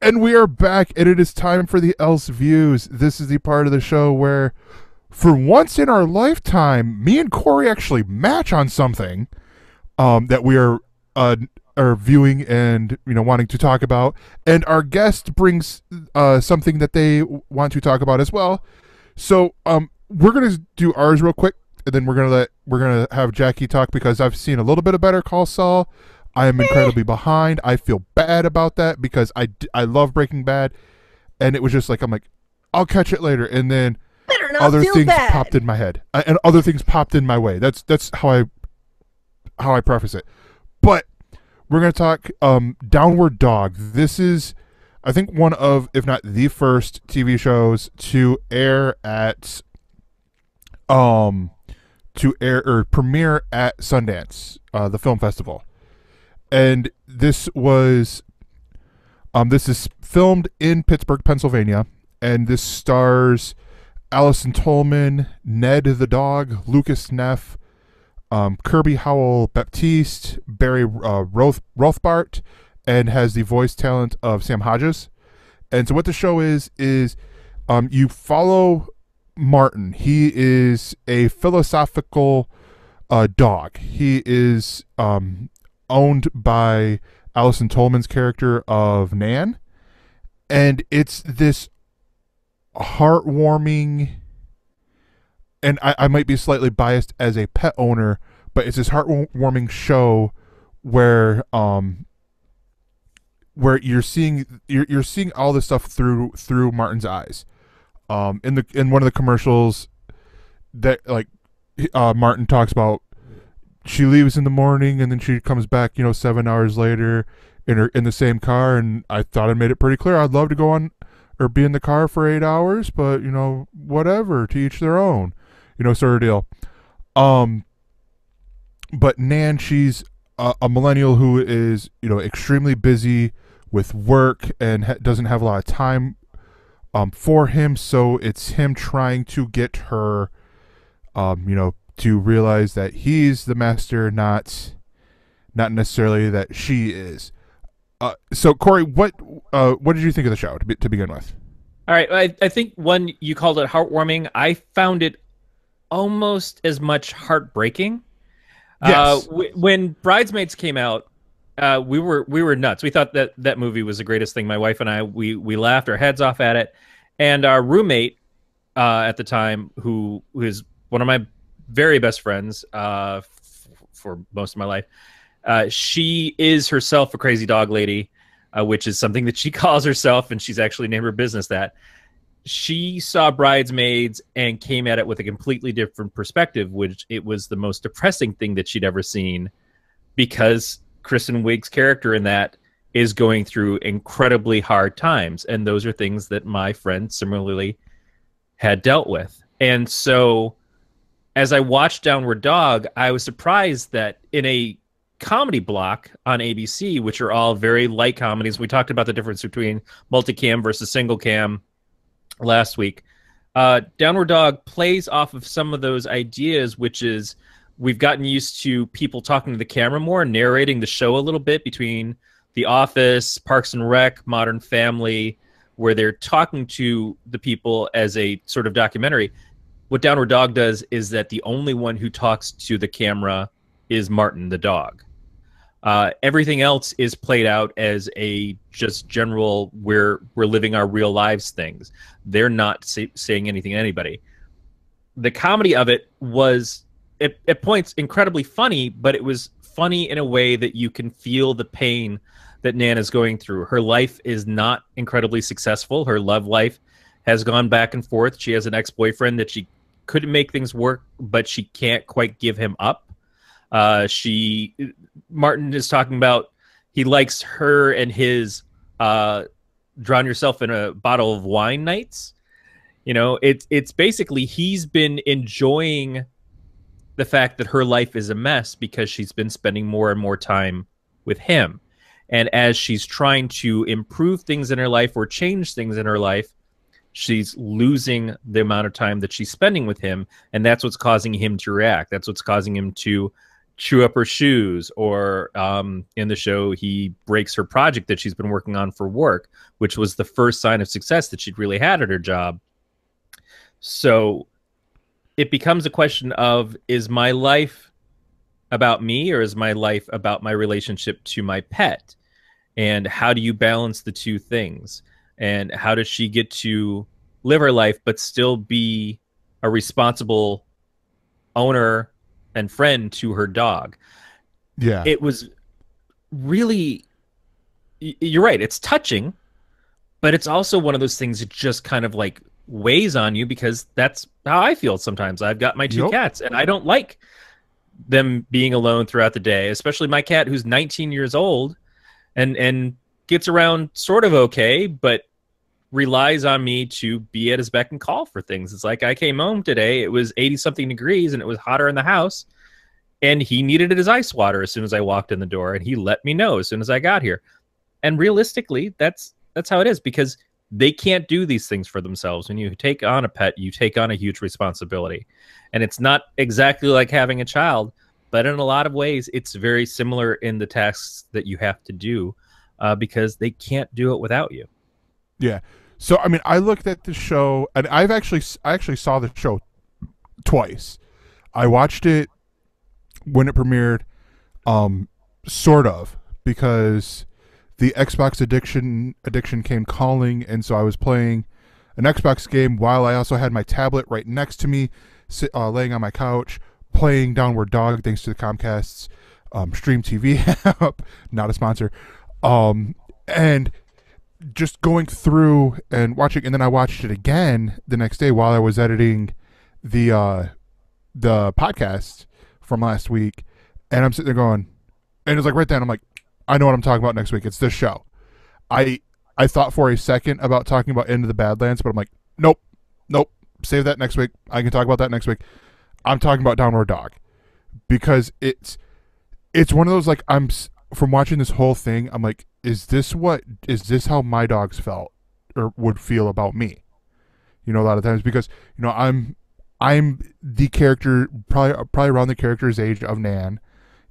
And we are back, and it is time for the ElseViews. This is the part of the show where, for once in our lifetime, me and Corey actually match on something that we are viewing and wanting to talk about, and our guest brings something that they want to talk about as well. So we're gonna do ours real quick, and then we're gonna have Jackie talk because I've seen a little bit of Better Call Saul. I am incredibly behind. I feel bad about that because I love Breaking Bad, and it was just like I'm like I'll catch it later, and then Better not other feel things bad. popped in my head, and other things popped in my way. That's how I preface it. But we're gonna talk Downward Dog. This is, I think, one of, if not the first TV shows to air at or premiere at Sundance, the film festival. And this is filmed in Pittsburgh, Pennsylvania, and this stars Allison Tolman, Ned the dog, Lucas Neff, Kirby Howell Baptiste, Barry Rothbart, and has the voice talent of Sam Hodges. And so what the show is you follow Martin. He is a philosophical dog. He is owned by Allison Tolman's character of Nan, and it's this heartwarming, and I might be slightly biased as a pet owner, but it's this heartwarming show where you're seeing all this stuff through Martin's eyes. In one of the commercials that Martin talks about, she leaves in the morning and then she comes back 7 hours later in the same car, and I thought I made it pretty clear I'd love to go on or be in the car for 8 hours, but whatever, to each their own, sort of deal. But Nan, she's a millennial who is extremely busy with work and doesn't have a lot of time for him, so it's him trying to get her to realize that he's the master, not necessarily that she is. So Corey, what did you think of the show to begin with? All right, I think one, you called it heartwarming. I found it almost as much heartbreaking. Yes. When Bridesmaids came out, we were nuts. We thought that movie was the greatest thing. My wife and I, we laughed our heads off at it. And our roommate at the time, who is one of my very best friends for most of my life, she is herself a crazy dog lady, which is something that she calls herself, and she's actually named her business that. She saw Bridesmaids and came at it with a completely different perspective, which it was the most depressing thing that she'd ever seen, because Kristen Wiig's character in that is going through incredibly hard times, and those are things that my friend similarly had dealt with. And so as I watched Downward Dog, I was surprised that in a comedy block on ABC, which are all very light comedies, we talked about the difference between multicam versus single cam last week. Downward Dog plays off of some of those ideas, which is we've gotten used to people talking to the camera more, narrating the show a little bit between The Office, Parks and Rec, Modern Family, where they're talking to the people as a sort of documentary. What Downward Dog does is that the only one who talks to the camera is Martin the dog. Everything else is played out as a just general we're living our real lives things. They're not saying anything to anybody. The comedy of it was at points incredibly funny, but it was funny in a way that you can feel the pain that Nan is going through. Her life is not incredibly successful. Her love life has gone back and forth. She has an ex-boyfriend that she couldn't make things work, but she can't quite give him up. Martin is talking about he likes her and his drown yourself in a bottle of wine nights. It's basically he's been enjoying the fact that her life is a mess because she's been spending more and more time with him. And as she's trying to improve things in her life or change things in her life, she's losing the amount of time that she's spending with him. And that's what's causing him to react. That's what's causing him to chew up her shoes, or in the show, he breaks her project that she's been working on for work, which was the first sign of success that she'd really had at her job. So it becomes a question of, is my life about me, or is my life about my relationship to my pet? And how do you balance the two things? And how does she get to live her life but still be a responsible owner and friend to her dog? Yeah. It was really, you're right, it's touching, but it's also one of those things that just kind of like weighs on you, because that's how I feel sometimes. I've got my two cats, and I don't like them being alone throughout the day, especially my cat who's 19 years old and gets around sort of okay, but relies on me to be at his beck and call for things. It's like, I came home today, it was 80 something degrees and it was hotter in the house, and he needed his ice water as soon as I walked in the door, and he let me know as soon as I got here. And realistically, that's how it is, because they can't do these things for themselves. When you take on a pet, you take on a huge responsibility. And it's not exactly like having a child, but in a lot of ways, it's very similar in the tasks that you have to do, because they can't do it without you. Yeah. So, I mean, I looked at the show, and I actually saw the show twice. I watched it when it premiered, sort of, because the Xbox addiction came calling, and so I was playing an Xbox game while I also had my tablet right next to me, laying on my couch, playing Downward Dog, thanks to the Comcast's Stream TV app, not a sponsor, and just going through and watching, and then I watched it again the next day while I was editing the podcast from last week, and I'm sitting there going, and it's like right then I'm like, I know what I'm talking about next week. It's this show. I thought for a second about talking about Into the Badlands, but I'm like, nope, save that next week. I can talk about that next week. I'm talking about Downward Dog, because it's one of those, like, I'm from watching this whole thing, I'm like, is this how my dogs felt or would feel about me? You know, a lot of times, because, you know, I'm the character, probably around the character's age of Nan.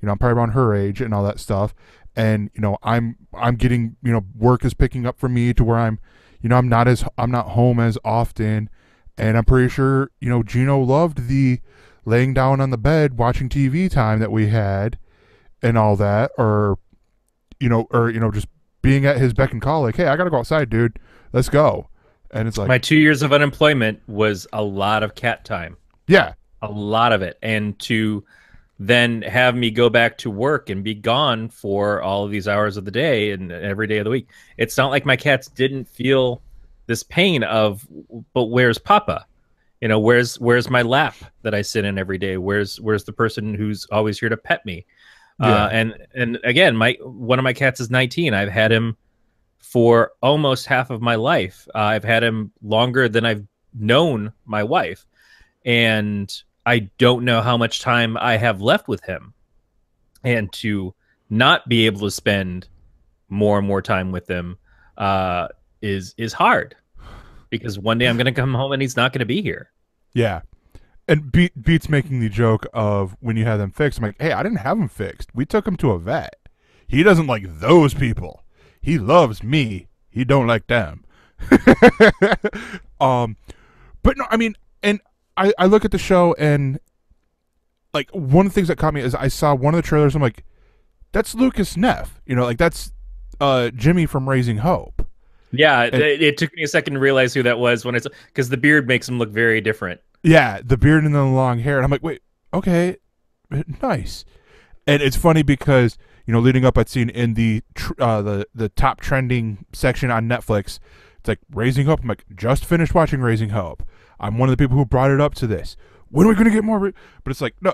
You know, I'm probably around her age and all that stuff. And, you know, I'm getting, you know, work is picking up for me to where I'm not home as often. And I'm pretty sure, you know, Gino loved the laying down on the bed watching TV time that we had and all that, or just being at his beck and call, like, hey, I gotta go outside, dude, let's go. And it's like, my 2 years of unemployment was a lot of cat time. Yeah. A lot of it. And to then have me go back to work and be gone for all of these hours of the day and every day of the week, it's not like my cats didn't feel this pain of, but where's Papa? You know, where's my lap that I sit in every day? Where's the person who's always here to pet me? Yeah. And again, one of my cats is 19. I've had him for almost half of my life. I've had him longer than I've known my wife, and I don't know how much time I have left with him. And to not be able to spend more and more time with him is hard, because one day I'm going to come home and he's not going to be here. Yeah. And Beats making the joke of when you have them fixed, I'm like, hey, I didn't have him fixed. We took him to a vet. He doesn't like those people. He loves me. He don't like them. But no, I mean, and I look at the show, and like, one of the things that caught me is I saw one of the trailers. I'm like, that's Lucas Neff. You know, like, that's Jimmy from Raising Hope. Yeah, and it took me a second to realize who that was, because the beard makes him look very different. Yeah, the beard and the long hair. And I'm like, wait, okay, nice. And it's funny because, you know, leading up, I'd seen in the top trending section on Netflix, it's like Raising Hope. I'm like, just finished watching Raising Hope. I'm one of the people who brought it up to this. When are we going to get more? But it's like, no.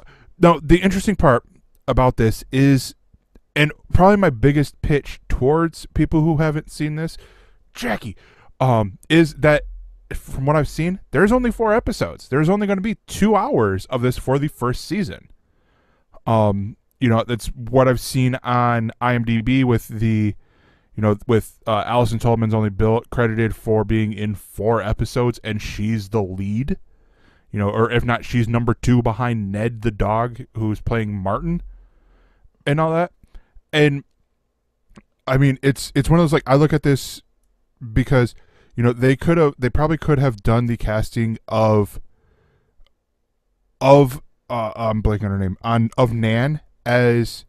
The interesting part about this is, and probably my biggest pitch towards people who haven't seen this, Jackie, is that from what I've seen, there's only 4 episodes. There's only going to be 2 hours of this for the first season. You know, that's what I've seen on IMDb with the, you know, with Allison Tolman's only credited for being in 4 episodes, and she's the lead. You know, or if not, she's number 2 behind Ned the dog, who's playing Martin. and all that. And I mean, it's one of those, like, I look at this because, you know, they probably could have done the casting of I'm blanking on her name, of Nan as,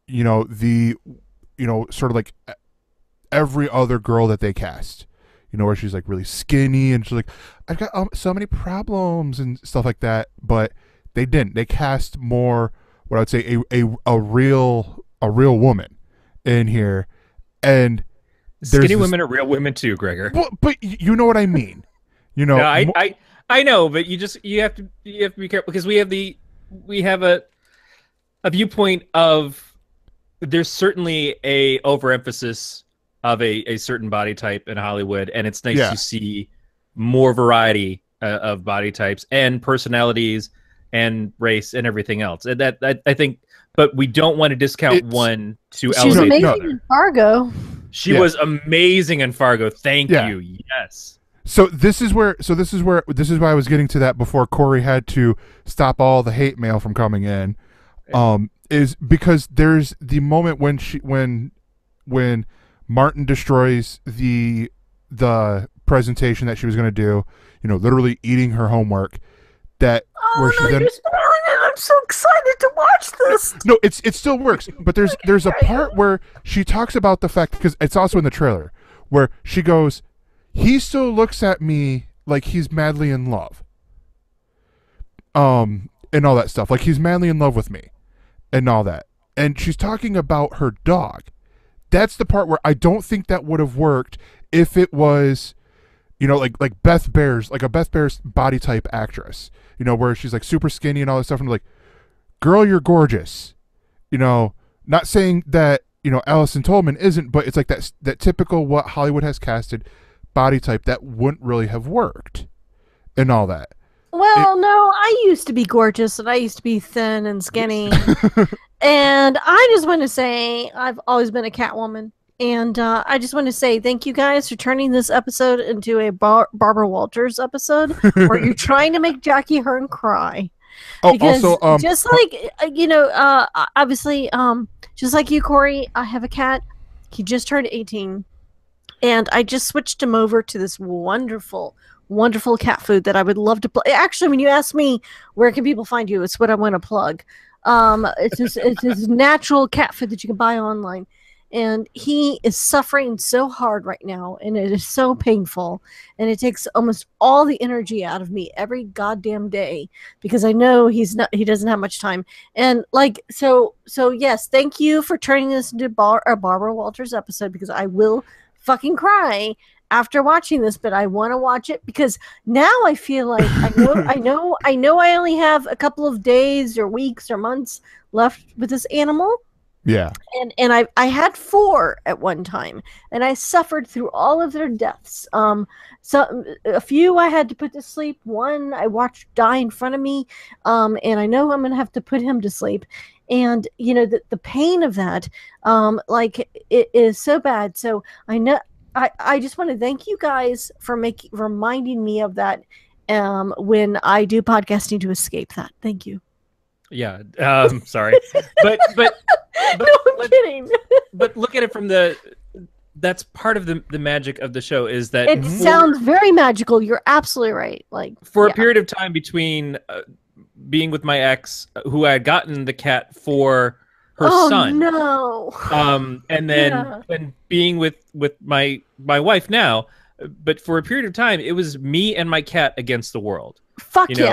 you know, sort of like every other girl that they cast, you know, where she's like really skinny and she's like, I've got so many problems and stuff like that. But they didn't. They cast more what I would say a real woman in here, and skinny women are real women too, Gregor. Well, but you know what I mean. You know, no, I know, but you have to be careful, because we have a viewpoint of, there's certainly a overemphasis of a certain body type in Hollywood, and it's nice to see more variety of body types and personalities and race and everything else. And that I think, but we don't want to discount one to She's elevate the amazing other. in Fargo. She was amazing in Fargo. Thank you. Yes. So this is why I was getting to that before Corey had to stop all the hate mail from coming in. Is because there's the moment when Martin destroys the presentation that she was going to do, you know, literally eating her homework. That where she then, I'm so excited to watch this. No, it still works, but there's a part where she talks about the fact, because it's also in the trailer, where she goes, he still looks at me like he's madly in love, and all that stuff, like he's madly in love with me and all that. And she's talking about her dog. That's the part where I don't think that would have worked if it was, you know, like Beth Bears, like a Beth Bears body type actress, you know, where she's like super skinny and all that stuff, and like, girl, you're gorgeous, you know. Not saying that, you know, Allison Tolman isn't, but it's like that typical what Hollywood has casted body type that wouldn't really have worked and all that. Well, no, I used to be gorgeous, and I used to be thin and skinny. And I just want to say I've always been a Catwoman. And I just want to say thank you guys for turning this episode into a Barbara Walters episode where you're trying to make Jackie Hearn cry. Oh, because also, just like, you know, obviously, just like you, Corey, I have a cat. He just turned 18. And I just switched him over to this wonderful, wonderful cat food that I would love to plug. Actually, when you ask me where can people find you, it's what I want to plug. It's this natural cat food that you can buy online. And he is suffering so hard right now, and it is so painful, and it takes almost all the energy out of me every goddamn day, because I know he doesn't have much time. And like, so yes, thank you for turning this into a Barbara Walters episode, because I will fucking cry after watching this, but I want to watch it because now I feel like I know I only have a couple of days or weeks or months left with this animal. Yeah. And I had 4 at one time, and I suffered through all of their deaths. So a few I had to put to sleep. One I watched die in front of me. And I know I'm going to have to put him to sleep. And you know, the pain of that, like, it is so bad. So I know I just want to thank you guys for reminding me of that when I do podcasting to escape that. Thank you. Yeah. Sorry. But no, I'm kidding. But look at it from that's part of the magic of the show, is that it sounds very magical. You're absolutely right. Like, for a period of time between being with my ex, who I had gotten the cat for her son. No. And then and being with my wife now, but for a period of time it was me and my cat against the world. Fuck, you know?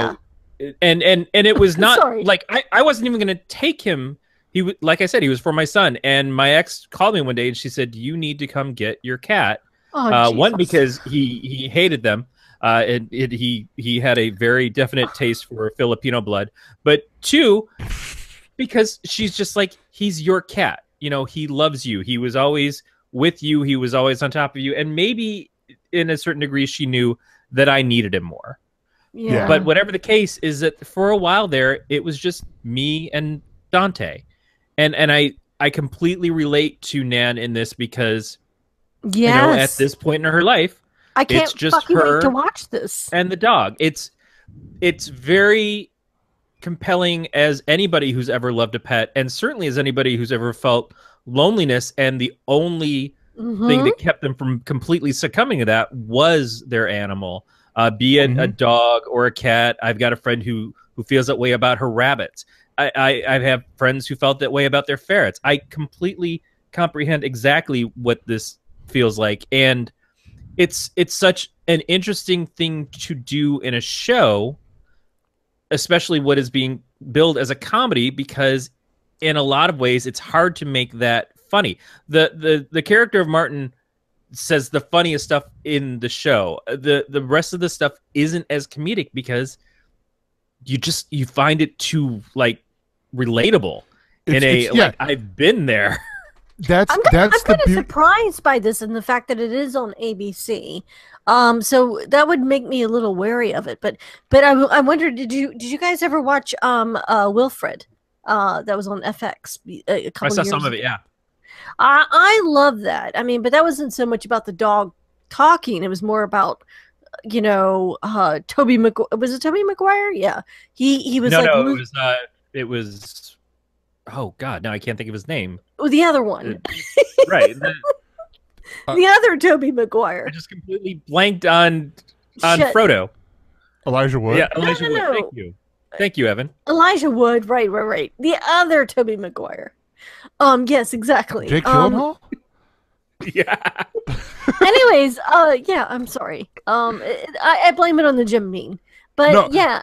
Yeah. And it was not like I wasn't even going to take him. He, like I said, he was for my son. And my ex called me one day and she said, "You need to come get your cat." One, because he hated them. He had a very definite taste for Filipino blood. But 2, because she's just like, he's your cat. You know, he loves you. He was always with you. He was always on top of you. And maybe in a certain degree, she knew that I needed him more. Yeah. But whatever the case is, that for a while there, it was just me and Dante. And I completely relate to Nan in this, because you know, at this point in her life, I can't it's just fucking her wait to watch this. And the dog. It's very compelling as anybody who's ever loved a pet, and certainly as anybody who's ever felt loneliness, and the only thing that kept them from completely succumbing to that was their animal, be it a dog or a cat. I've got a friend who feels that way about her rabbits. I have friends who felt that way about their ferrets. I completely comprehend exactly what this feels like, and it's such an interesting thing to do in a show, especially what is being billed as a comedy, because in a lot of ways it's hard to make that funny. The character of Martin says the funniest stuff in the show. The rest of the stuff isn't as comedic because you find it too like relatable. Like, I've been there. I'm kind of surprised by this and the fact that it is on ABC. So that would make me a little wary of it. But I wonder, did you guys ever watch Wilfred? That was on FX a couple I saw years some of ago. it, yeah. I love that. I mean, but that wasn't so much about the dog talking. It was more about, Toby Maguire. Was it Toby Maguire? Yeah. He was it was oh god, now I can't think of his name. The other one. Right. The other Toby Maguire. I just completely blanked on Shit. Frodo. Elijah Wood. Yeah, Elijah Wood. No. Thank you, Evan. Elijah Wood, right. The other Toby Maguire. Yes, exactly. Jake Gyllenhaal? Yeah. Anyways, yeah, I'm sorry. I blame it on the Jim Beam. But No. yeah,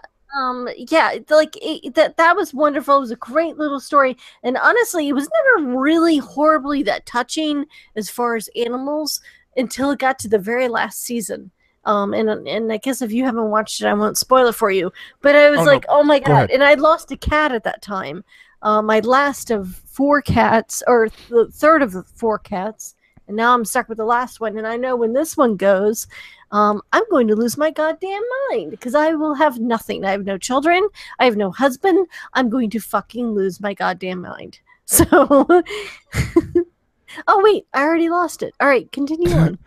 that was wonderful. It was a great little story, and honestly, it was never really horribly that touching as far as animals until it got to the very last season. And I guess if you haven't watched it, I won't spoil it for you. But I was oh my god! And I lost a cat at that time. My last of 4 cats, or the third of the 4 cats, and now I'm stuck with the last one. And I know when this one goes, I'm going to lose my goddamn mind because I will have nothing. I have no children. I have no husband. I'm going to fucking lose my goddamn mind. So, oh wait, I already lost it. All right, continue on.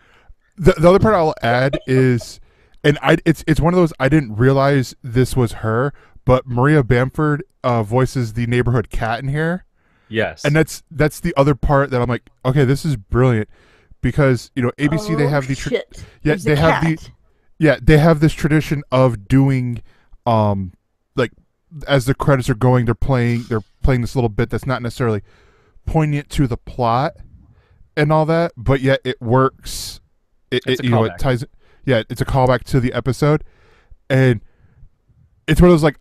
The other part I'll add is, and it's one of those, I didn't realize this was her, but Maria Bamford voices the neighborhood cat in here. Yes. And that's the other part that I'm like, okay, this is brilliant, because ABC they have they have this tradition of doing like as the credits are going, they're playing this little bit that's not necessarily poignant to the plot and all that, but yet it works. It ties. Yeah, it's a callback to the episode, and it's one of those like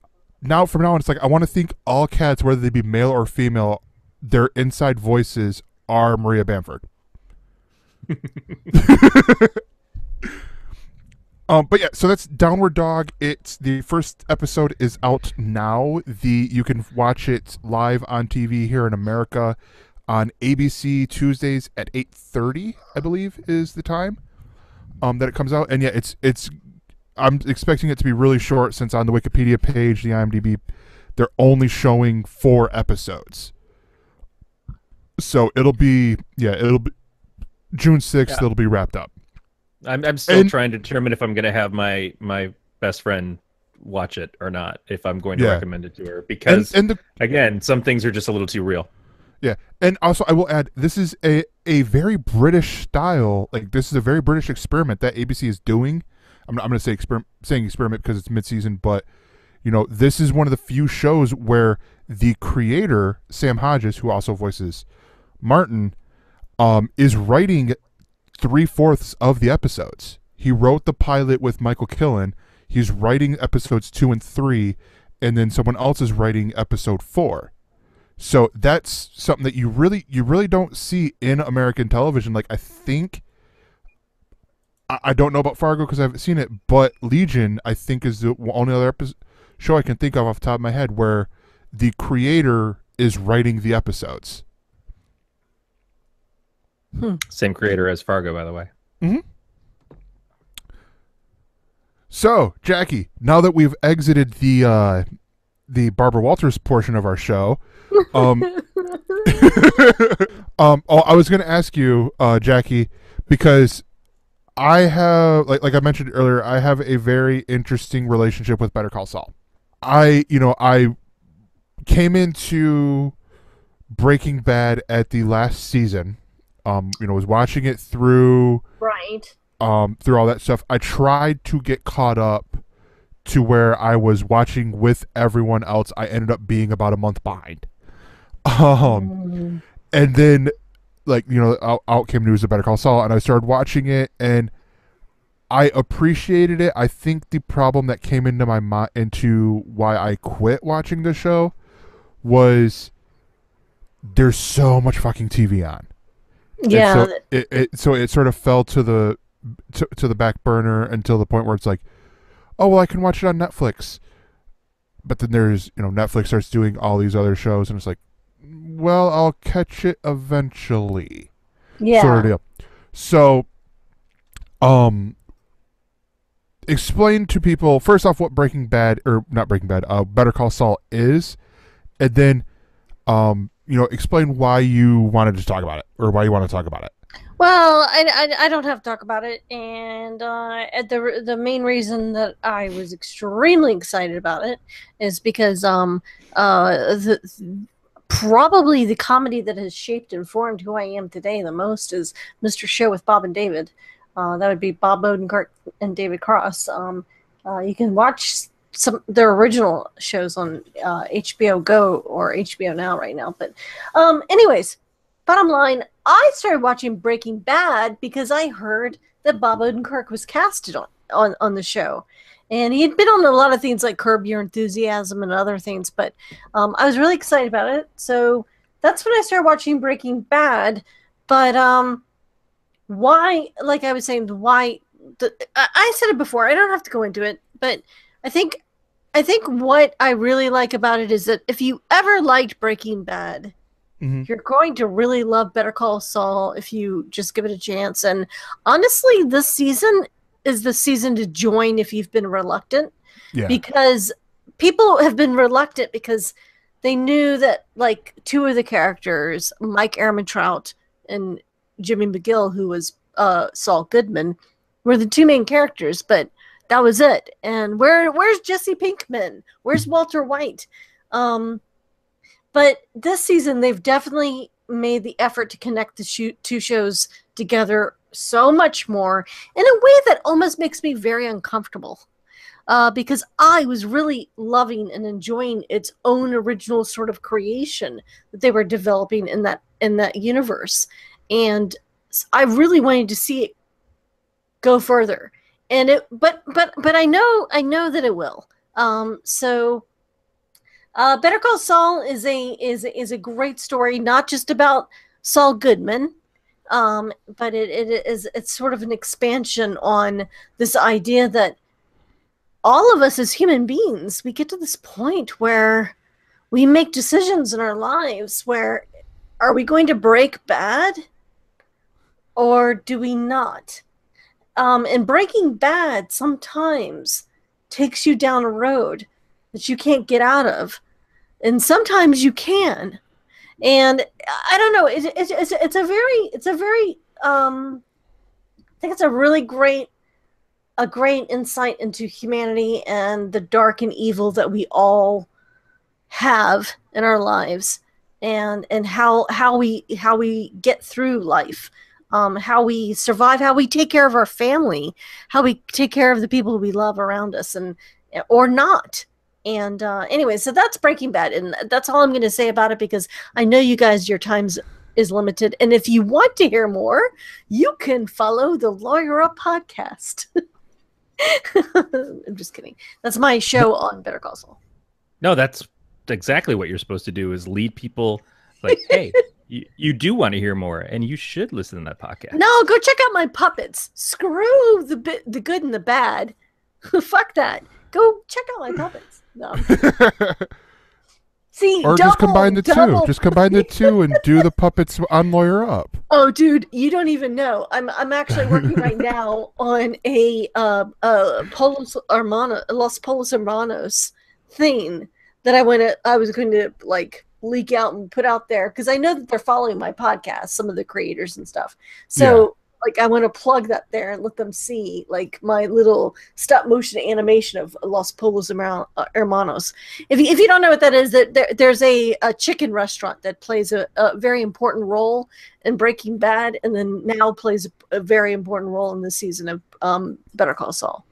from now on, it's like I want to think all cats, whether they be male or female, their inside voices are Maria Bamford. But yeah, so that's Downward Dog. It's the first episode is out now. You can watch it live on TV here in America on ABC Tuesdays at 8:30, I believe is the time that it comes out. And yeah, it's I'm expecting it to be really short, since on the Wikipedia page, the IMDb, they're only showing 4 episodes. So it'll be June 6th. Yeah. It'll be wrapped up. I'm still trying to determine if I'm going to have my best friend watch it or not, if I'm going to recommend it to her, because again, some things are just a little too real. Yeah, and also I will add, this is a very British style. Like, this is a very British experiment that ABC is doing. I'm going to say saying experiment because it's mid-season, but this is one of the few shows where the creator, Sam Hodges, who also voices Martin, is writing 3/4 of the episodes. He wrote the pilot with Michael Killen. He's writing episodes 2 and 3, and then someone else is writing episode 4. So that's something that you really don't see in American television. Like, I think, I don't know about Fargo because I haven't seen it, but Legion, I think, is the only other show I can think of off the top of my head where the creator is writing the episodes. Same creator as Fargo, by the way. Mm-hmm. So, Jackie, now that we've exited the Barbara Walters portion of our show, I was going to ask you, Jackie, because I have, like I mentioned earlier, I have a very interesting relationship with Better Call Saul. I came into Breaking Bad at the last season. Was watching it through Right. through all that stuff. I tried to get caught up to where I was watching with everyone else. I ended up being about a month behind. And then out came news of Better Call Saul, and I started watching it, and I appreciated it. I think the problem that came into my mind, into why I quit watching the show, was there's so much fucking TV on. Yeah. And so it sort of fell to the back burner until the point where it's like, oh well, I can watch it on Netflix. But then there's Netflix starts doing all these other shows, and it's like, well, I'll catch it eventually. Yeah. Sort of deal. So, explain to people first off what Better Call Saul is, and then, explain why you wanted to talk about it, or why you want to talk about it. Well, I don't have to talk about it, and the main reason that I was extremely excited about it is because probably the comedy that has shaped and formed who I am today the most is Mr. Show with Bob and David. That would be Bob Odenkirk and David Cross. You can watch their original shows on HBO Go or HBO Now right now. But anyways, bottom line, I started watching Breaking Bad because I heard that Bob Odenkirk was casted on the show. And he had been on a lot of things like Curb Your Enthusiasm and other things, but I was really excited about it. So that's when I started watching Breaking Bad. But why, like I was saying, I said it before, I don't have to go into it, but I think what I really like about it is that if you ever liked Breaking Bad, you're going to really love Better Call Saul if you just give it a chance. And honestly, this season is the season to join if you've been reluctant. Yeah. Because people have been reluctant because they knew that like two of the characters, Mike Ehrmantraut and Jimmy McGill, who was Saul Goodman, were the two main characters, but that was it. And where's Jesse Pinkman? Where's Walter White? But this season, they've definitely made the effort to connect the two shows together so much more in a way that almost makes me very uncomfortable. Because I was really loving and enjoying its own original sort of creation that they were developing in that universe. And I really wanted to see it go further. And but I know that it will. So Better Call Saul is a great story, not just about Saul Goodman, but it's sort of an expansion on this idea that all of us as human beings, we get to this point where we make decisions in our lives where are we going to break bad or do we not? And breaking bad sometimes takes you down a road that you can't get out of. And sometimes you can. And I don't know, it's a very I think it's a really great insight into humanity and the dark and evil that we all have in our lives, and how we get through life, how we survive, how we take care of our family, how we take care of the people we love around us, and or not. And anyway, so that's Breaking Bad, and that's all I'm going to say about it because I know you guys, your time is limited, and if you want to hear more, you can follow the Lawyer Up podcast. I'm just kidding. That's my show on Better Call Saul. No, that's exactly what you're supposed to do, is lead people like, hey, you do want to hear more, and you should listen to that podcast. No, go check out my puppets. Screw the good and the bad. Fuck that. Go check out my puppets. No. See, or just combine the two. Just combine the two and do the puppets on Lawyer Up. Oh, dude, you don't even know. I'm actually working right now on a Los Polos Hermanos thing that I was going to like leak out and put out there because I know that they're following my podcast, some of the creators and stuff. So like I want to plug that there and let them see like my little stop motion animation of Los Pollos Hermanos. If you don't know what that is, that there's a chicken restaurant that plays a very important role in Breaking Bad, and then now plays a very important role in this season of Better Call Saul.